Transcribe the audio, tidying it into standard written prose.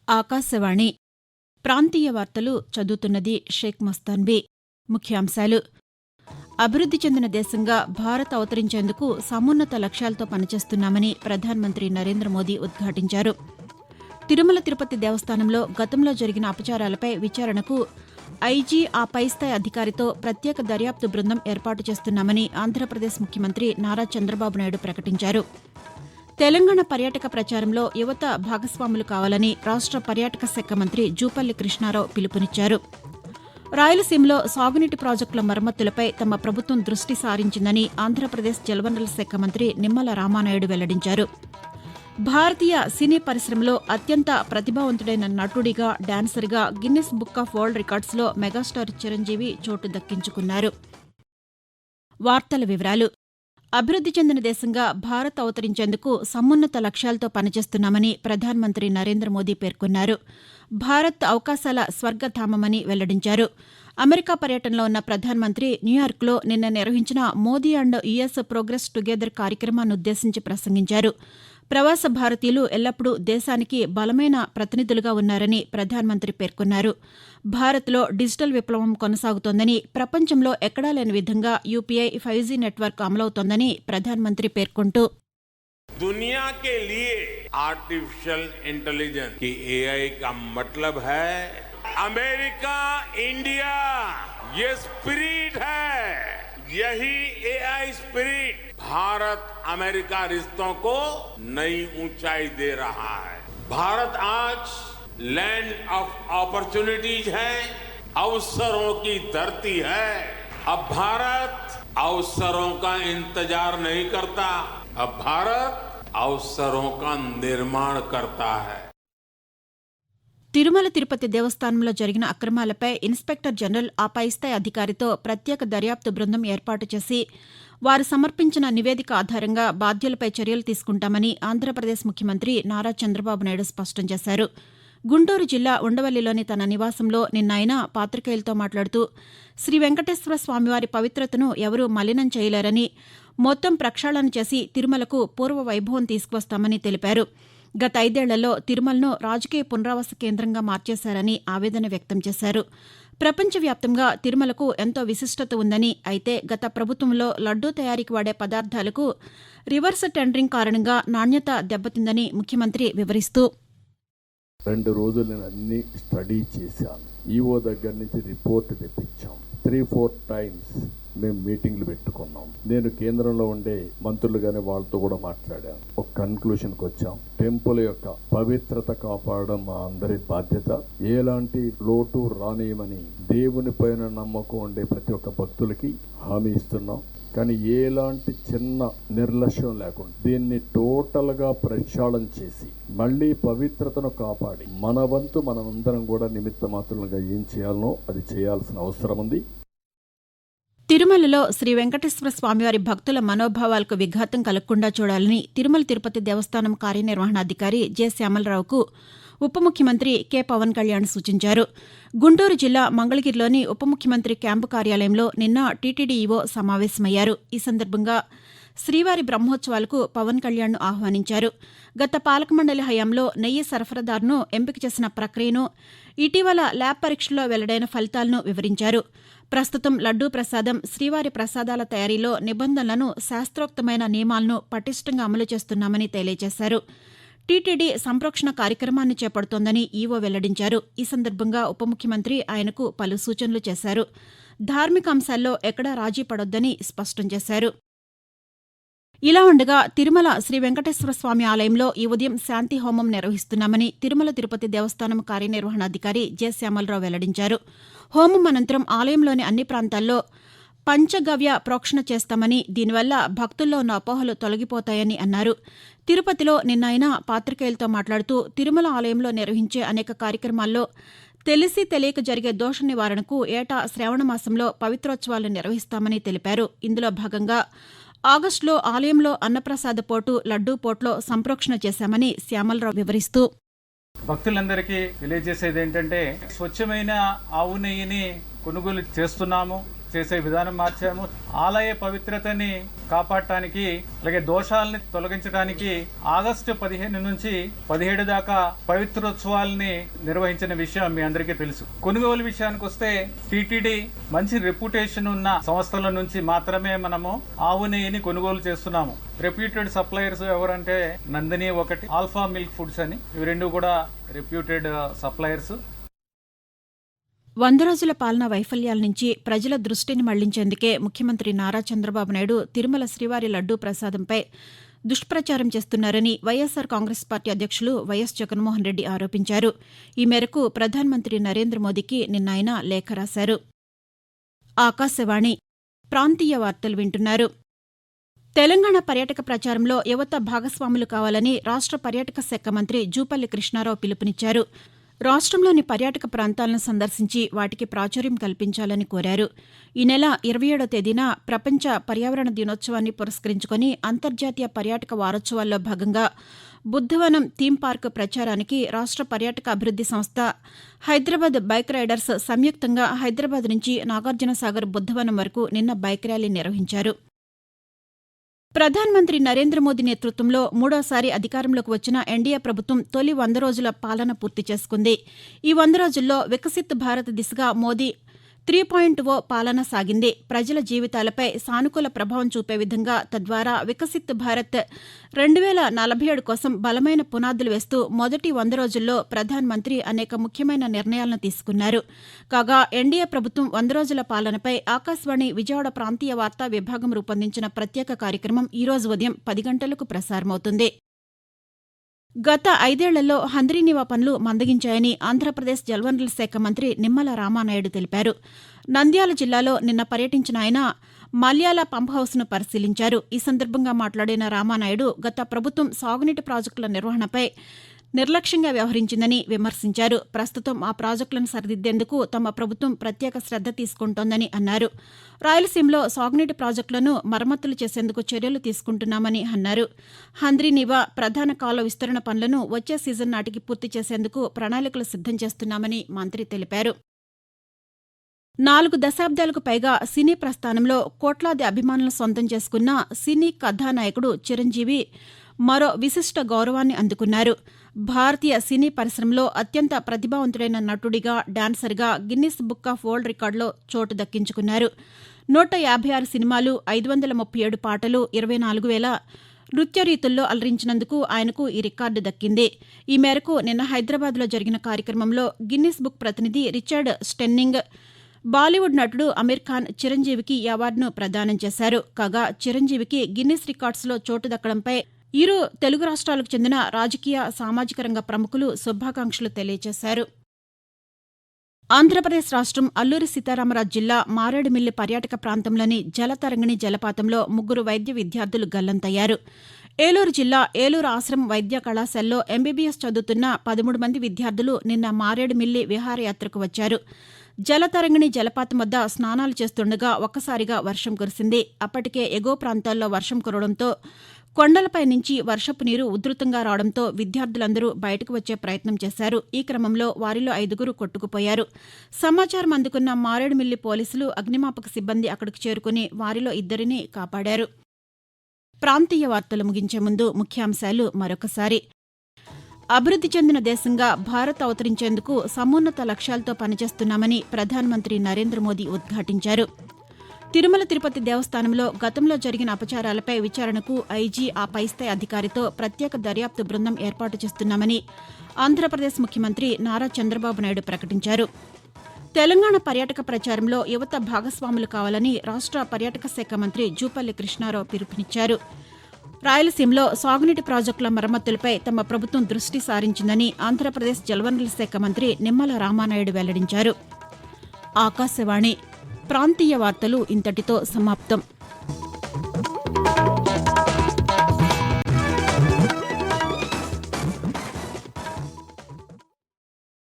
ఆకాశవాణి ప్రాంతీయ వార్తలు చదువుతున్నది షేక్ మస్తాన్బీ. ముఖ్యాంశాలు: అభివృద్ది చెందిన దేశంగా భారత్ అవతరించేందుకు సమున్నత లక్ష్యాలతో పనిచేస్తున్నామని ప్రధానమంత్రి నరేంద్ర మోదీ ఉద్ఘాటించారు. తిరుమల తిరుపతి దేవస్థానంలో గతంలో జరిగిన అపచారాలపై విచారణకు ఐజీ ఆ పైస్థాయి అధికారితో ప్రత్యేక దర్యాప్తు బృందం ఏర్పాటు చేస్తున్నామని ఆంధ్రప్రదేశ్ ముఖ్యమంత్రి నారా చంద్రబాబు నాయుడు ప్రకటించారు. తెలంగాణ పర్యాటక ప్రచారంలో యువత భాగస్వాములు కావాలని రాష్ట్ర పర్యాటక శాఖ మంత్రి జూపల్లి కృష్ణారావు పిలుపునిచ్చారు. రాయలసీమలో సాగునీటి ప్రాజెక్టుల మరమ్మతులపై తమ ప్రభుత్వం దృష్టి సారించిందని ఆంధ్రప్రదేశ్ జలవనరుల శాఖ మంత్రి నిమ్మల రామానాయుడు వెల్లడించారు. భారతీయ సినీ పరిశ్రమలో అత్యంత ప్రతిభావంతుడైన నటుడిగా, డాన్సర్గా గిన్నిస్ బుక్ ఆఫ్ వరల్డ్ రికార్డ్స్లో మెగాస్టార్ చిరంజీవి చోటు దక్కించుకున్నారు. వార్తల వివరాలు: అభివృద్ది చెందిన దేశంగా భారత్ అవతరించేందుకు సమున్నత లక్ష్యాలతో పనిచేస్తున్నామని ప్రధానమంత్రి నరేంద్ర మోదీ పేర్కొన్నారు. భారత్ అవకాశాల స్వర్గధామమని వెల్లడించారు. అమెరికా పర్యటనలో ఉన్న ప్రధానమంత్రి న్యూయార్క్లో నిన్న నిర్వహించిన Modi and US progress together కార్యక్రమాన్నుద్దేశించి ప్రసంగించారు. ప్రవాస భారతీయులు ఎల్లప్పుడూ దేశానికి బలమైన ప్రతినిధులుగా ఉన్నారని ప్రధానమంత్రి పేర్కొన్నారు. భారత్లో డిజిటల్ విప్లవం కొనసాగుతోందని, ప్రపంచంలో ఎక్కడా లేని విధంగా యూపీఐ 5G నెట్వర్క్ అమలవుతోందని ప్రధానమంత్రి పేర్కొంటూ, दुनिया के लिए आर्टिफिशियल इंटेलिजेंस की एआई का मतलब है अमेरिका इंडिया, ये स्पिरिट है। यही एआई स्पिरिट भारत अमेरिका रिश्तों को नई ऊंचाई दे रहा है। भारत आज लैंड ऑफ अपॉर्चुनिटीज है, अवसरों की धरती है। अब भारत अवसरों का इंतजार नहीं करता, अब भारत अवसरों का निर्माण करता है. తిరుమల తిరుపతి దేవస్థానంలో జరిగిన అక్రమాలపై ఇన్స్పెక్టర్ జనరల్ ఆ పైస్థాయి అధికారితో ప్రత్యేక దర్యాప్తు బృందం ఏర్పాటు చేసి వారు సమర్పించిన నివేదిక ఆధారంగా బాధ్యులపై చర్యలు తీసుకుంటామని ఆంధ్రప్రదేశ్ ముఖ్యమంత్రి నారా చంద్రబాబు నాయుడు స్పష్టం చేశారు. గుంటూరు జిల్లా ఉండవల్లిలోని తన నివాసంలో నిన్న ఆయన పాతికేయులతో మాట్లాడుతూ, శ్రీ వెంకటేశ్వర స్వామివారి పవిత్రతను ఎవరూ మలినం చేయలేరని, మొత్తం ప్రక్షాళన చేసి తిరుమలకు పూర్వ వైభవం తీసుకువస్తామని తెలిపారు. గత 5 ఏళ్లలో తిరుమలను రాజకీయ పునరావాస కేంద్రంగా మార్చేశారని ఆవేదన వ్యక్తం చేశారు. ప్రపంచవ్యాప్తంగా తిరుమలకు ఎంతో విశిష్టత ఉందని, అయితే గత ప్రభుత్వంలో లడ్డూ తయారీకి వాడే పదార్థాలకు రివర్స్ టెండరింగ్ కారణంగా నాణ్యత దెబ్బతిందని ముఖ్యమంత్రి వివరిస్తూ, 2 రోజులు నేను అన్ని స్టడీ చేశాను. ఈఓ దగ్గర నుంచి రిపోర్ట్ తెప్పించాం. 3-4 టైమ్స్ మేము మీటింగ్లు పెట్టుకున్నాం. నేను కేంద్రంలో ఉండే మంత్రులు గాని వాళ్ళతో కూడా మాట్లాడాను. ఒక కన్క్లూషన్కి వచ్చాం. టెంపుల్ యొక్క పవిత్రత కాపాడడం మా అందరి బాధ్యత. ఎలాంటి లోటు రానియమని దేవుని పైన నమ్మకం ఉండే ప్రతి ఒక్క భక్తులకి హామీ ఇస్తున్నాం. కానీ ఎలాంటి చిన్న నిర్లక్ష్యం లేకుండా దీన్ని టోటల్ గా ప్రక్షాళన చేసి మళ్లీ పవిత్రతను కాపాడి మన వంతు మనమందరం కూడా నిమిత్త మాత్రులుగా ఏం చేయాలనో అది చేయాల్సిన అవసరం ఉంది. తిరుమలలో శ్రీ వెంకటేశ్వర స్వామివారి భక్తుల మనోభావాలకు విఘాతం కలగకుండా చూడాలని తిరుమల తిరుపతి దేవస్థానం కార్యనిర్వహణాధికారి జె శ్యామలరావుకు ఉప ముఖ్యమంత్రి కె పవన్ కళ్యాణ్ సూచించారు. గుంటూరు జిల్లా మంగళగిరిలోని ఉప ముఖ్యమంత్రి క్యాంపు కార్యాలయంలో నిన్న టీటీడీ ఈవో సమావేశమయ్యారు. ఈ సందర్భంగా శ్రీవారి బ్రహ్మోత్సవాలకు పవన్ కళ్యాణ్ను ఆహ్వానించారు. గత పాలకమండలి హయాంలో నెయ్యి సరఫరాదారును ఎంపిక చేసిన ప్రక్రియను, ఇటీవల ల్యాబ్ పరీక్షల్లో వెల్లడైన ఫలితాలను వివరించారు. ప్రస్తుతం లడ్డూ ప్రసాదం, శ్రీవారి ప్రసాదాల తయారీలో నిబంధనలను, శాస్త్రోక్తమైన నియమాలను పటిష్టంగా అమలు చేస్తున్నామని తెలియజేశారు. టీటీడీ సంప్రోక్షణ కార్యక్రమాన్ని చేపడుతోందని ఈవో వెల్లడించారు. ఈ సందర్భంగా ఉప ముఖ్యమంత్రి ఆయనకు పలు సూచనలు చేశారు. ధార్మిక అంశాల్లో ఎక్కడా రాజీ పడొద్దని స్పష్టం చేశారు. ఇలా ఉండగా తిరుమల శ్రీ వెంకటేశ్వర స్వామి ఆలయంలో ఈ ఉదయం శాంతి హోమం నిర్వహిస్తున్నామని తిరుమల తిరుపతి దేవస్థానం కార్యనిర్వహణాధికారి జె శ్యామలరావు వెల్లడించారు. హోమం అనంతరం ఆలయంలోని అన్ని ప్రాంతాల్లో పంచగవ్య ప్రోక్షణ చేస్తామని, దీనివల్ల భక్తుల్లో ఉన్న అపోహలు తొలగిపోతాయని అన్నారు. తిరుపతిలో నిన్న ఆయన పాతికేయులతో మాట్లాడుతూ, తిరుమల ఆలయంలో నిర్వహించే అనేక కార్యక్రమాల్లో తెలిసి తెలియక జరిగే దోష నివారణకు ఏటా శ్రావణ మాసంలో పవిత్రోత్సవాలు నిర్వహిస్తామని తెలిపారు. ఇందులో భాగంగా ఆగస్టులో ఆలయంలో అన్నప్రసాద పోటు, లడ్డూ పోట్లో సంప్రోక్షణ చేశామని శ్యామలరావు వివరిస్తూ, భక్తులందరికీ తెలియజేసేది ఏంటంటే స్వచ్ఛమైన ఆవు నెయ్యిని కొనుగోలు చేస్తున్నాము. చేసే విధానం మార్చాము. ఆలయ పవిత్రతని కాపాడటానికి అలాగే దోషాలని తొలగించడానికి ఆగస్టు 15 నుంచి 17 దాకా పవిత్రోత్సవాలని నిర్వహించిన విషయం మీ అందరికీ తెలుసు. కొనుగోలు విషయానికి వస్తే టీటీడీ మంచి రెప్యుటేషన్ ఉన్న సంస్థల నుంచి మాత్రమే మనము ఆవు నెయ్యిని కొనుగోలు చేస్తున్నాము. రెప్యూటెడ్ సప్లయర్స్ ఎవరంటే నందిని ఒకటి, ఆల్ఫా మిల్క్ ఫుడ్స్ అని, ఇవి రెండు కూడా రెప్యూటెడ్ సప్లయర్స్. 100 రోజుల పాలనా వైఫల్యాల నుంచి ప్రజల దృష్టిని మళ్లించేందుకే ముఖ్యమంత్రి నారా చంద్రబాబు నాయుడు తిరుమల శ్రీవారి లడ్డూ ప్రసాదంపై దుష్ప్రచారం చేస్తున్నారని వైఎస్సార్ కాంగ్రెస్ పార్టీ అధ్యక్షులు వైఎస్ జగన్మోహన్ రెడ్డి ఆరోపించారు. ఈ మేరకు ప్రధానమంత్రి నరేంద్ర మోదీకి నిన్న ఆయన లేఖ రాశారు. ఆకాశవాణి ప్రాంతీయ వార్తలు వింటున్నారు. తెలంగాణ పర్యాటక ప్రచారంలో యువత భాగస్వాములు కావాలని రాష్ట్ర పర్యాటక శాఖ మంత్రి జూపల్లి కృష్ణారావు పిలుపునిచ్చారు. రాష్ట్రంలోని పర్యాటక ప్రాంతాలను సందర్శించి వాటికి ప్రాచుర్యం కల్పించాలని కోరారు. ఈ నెల 27వ తేదీన ప్రపంచ పర్యావరణ దినోత్సవాన్ని పురస్కరించుకుని అంతర్జాతీయ పర్యాటక వారోత్సవాల్లో భాగంగా బుద్ధవనం థీమ్ పార్క్ ప్రచారానికి రాష్ట్ర పర్యాటక అభివృద్ది సంస్థ, హైదరాబాద్ బైక్ రైడర్స్ సంయుక్తంగా హైదరాబాద్ నుంచి నాగార్జునసాగర్ బుద్ధవనం వరకు నిన్న బైక్ ర్యాలీ నిర్వహించారు. ప్రధానమంత్రి నరేంద్ర మోదీ నేతృత్వంలో మూడోసారి అధికారంలోకి వచ్చిన ఎన్డీఏ ప్రభుత్వం తొలి 100 రోజుల పాలన పూర్తి చేసుకుంది. ఈ 100 రోజుల్లో వికసిత్ భారత్ దిశగా మోదీ 3.0 పాలన సాగింది. ప్రజల జీవితాలపై సానుకూల ప్రభావం చూపే విధంగా తద్వారా వికసిత్ భారత్ 2047 కోసం బలమైన పునాదులు వేస్తూ మొదటి 100 రోజుల్లో ప్రధానమంత్రి అనేక ముఖ్యమైన నిర్ణయాలను తీసుకున్నారు. కాగా ఎన్డీఏ ప్రభుత్వం 100 రోజుల పాలనపై ఆకాశవాణి విజయవాడ ప్రాంతీయ వార్తా విభాగం రూపొందించిన ప్రత్యేక కార్యక్రమం ఈ రోజు ఉదయం 10 గంటలకు ప్రసారమవుతుంది. గత 5 ఏళ్లలో హంద్రీనీవా పనులు మందగించాయని ఆంధ్రప్రదేశ్ జలవనరుల శాఖ మంత్రి నిమ్మల రామానాయుడు తెలిపారు. నంద్యాల జిల్లాలో నిన్న పర్యటించిన ఆయన మల్యాల పంప్ హౌస్ను పరిశీలించారు. ఈ సందర్భంగా మాట్లాడిన రామానాయుడు గత ప్రభుత్వం సాగునీటి ప్రాజెక్టుల నిర్వహణపై నిర్లక్ష్యంగా వ్యవహరించిందని విమర్శించారు. ప్రస్తుతం ఆ ప్రాజెక్టులను సరిదిద్దేందుకు తమ ప్రభుత్వం ప్రత్యేక శ్రద్ధ తీసుకుంటోందని అన్నారు. రాయలసీమలో సాగునీటి ప్రాజెక్టులను మరమ్మతులు చేసేందుకు చర్యలు తీసుకుంటున్నామని అన్నారు. హంద్రీనీవా ప్రధాన కాలువ విస్తరణ పనులను వచ్చే సీజన్ నాటికి పూర్తి చేసేందుకు ప్రణాళికలు సిద్దం చేస్తున్నామని మంత్రి తెలిపారు. 4 దశాబ్దాలకు పైగా సినీ ప్రస్థానంలో కోట్లాది అభిమానులను సొంతం చేసుకున్న సినీ కథానాయకుడు చిరంజీవి మరో విశిష్ట గౌరవాన్ని అందుకున్నారు. భారతీయ సినీ పరిశ్రమలో అత్యంత ప్రతిభావంతుడైన నటుడిగా, డాన్సర్గా గిన్నిస్ బుక్ ఆఫ్ వరల్డ్ రికార్డులో చోటు దక్కించుకున్నారు. 156 సినిమాలు, 537 పాటలు, 24,000 నృత్య రీతుల్లో అలరించినందుకు ఆయనకు ఈ రికార్డు దక్కింది. ఈ మేరకు నిన్న హైదరాబాద్లో జరిగిన కార్యక్రమంలో గిన్నిస్ బుక్ ప్రతినిధి రిచర్డ్ స్టెన్నింగ్, బాలీవుడ్ నటుడు అమీర్ ఖాన్ చిరంజీవికి ఈ అవార్డును ప్రదానం చేశారు. కాగా చిరంజీవికి గిన్నిస్ రికార్డ్స్లో చోటు దక్కడంపై ఇరు తెలుగు రాష్ట్రాలకు చెందిన రాజకీయ, సామాజిక రంగ ప్రముఖులు శుభాకాంక్షలు తెలియజేశారు. ఆంధ్రప్రదేశ్ రాష్ట్రం అల్లూరి సీతారామరాజు జిల్లా మారేడుమిల్లి పర్యాటక ప్రాంతంలోని జలతరంగిణి జలపాతంలో 3 వైద్య విద్యార్థులు గల్లంతయ్యారు. ఏలూరు జిల్లా ఏలూరు ఆశ్రమం వైద్య కళాశాలలో ఎంబీబీఎస్ చదువుతున్న 13 మంది విద్యార్థులు నిన్న మారేడుమిల్లి విహారయాత్రకు వచ్చారు. జలతరంగిణి జలపాతం వద్ద స్నానాలు చేస్తుండగా ఒక్కసారిగా వర్షం కురిసింది. అప్పటికే ఎగువ ప్రాంతాల్లో వర్షం కురవడంతో కొండలపై నుంచి వర్షపు నీరు ఉధృతంగా రావడంతో విద్యార్థులందరూ బయటకు వచ్చే ప్రయత్నం చేశారు. ఈ క్రమంలో వారిలో 5గురు కొట్టుకుపోయారు. సమాచారం అందుకున్న మారేడుమిల్లి పోలీసులు, అగ్నిమాపక సిబ్బంది అక్కడికి చేరుకుని వారిలో 2ని కాపాడారు. ప్రాంతీయ వార్తలు ముగించే ముందు ముఖ్యాంశాలు మరొకసారి. అభివృద్ది చెందిన దేశంగా భారత్ అవతరించేందుకు సమున్నత లక్ష్యాలతో పనిచేస్తున్నామని ప్రధానమంత్రి నరేంద్ర మోదీ ఉద్ఘాటించారు. తిరుమల తిరుపతి దేవస్థానంలో గతంలో జరిగిన అపచారాలపై విచారణకు ఐజీ, ఆ పైస్థాయి అధికారితో ప్రత్యేక దర్యాప్తు బృందం ఏర్పాటు చేస్తున్నామని ఆంధ్రప్రదేశ్ ముఖ్యమంత్రి నారా చంద్రబాబు నాయుడు ప్రకటించారు. తెలంగాణ పర్యాటక ప్రచారంలో యువత భాగస్వాములు కావాలని రాష్ట్ర పర్యాటక శాఖ మంత్రి జూపల్లి కృష్ణారావు పిలుపునిచ్చారు. రాయలసీమలో సాగునీటి ప్రాజెక్టుల మరమ్మతులపై తమ ప్రభుత్వం దృష్టి సారించిందని ఆంధ్రప్రదేశ్ జలవనరుల శాఖ మంత్రి నిమ్మల రామానాయుడు వెల్లడించారు. ఆకాశవాణి ప్రాంతీయ వార్తలు ఇంతటితో సమాప్తం.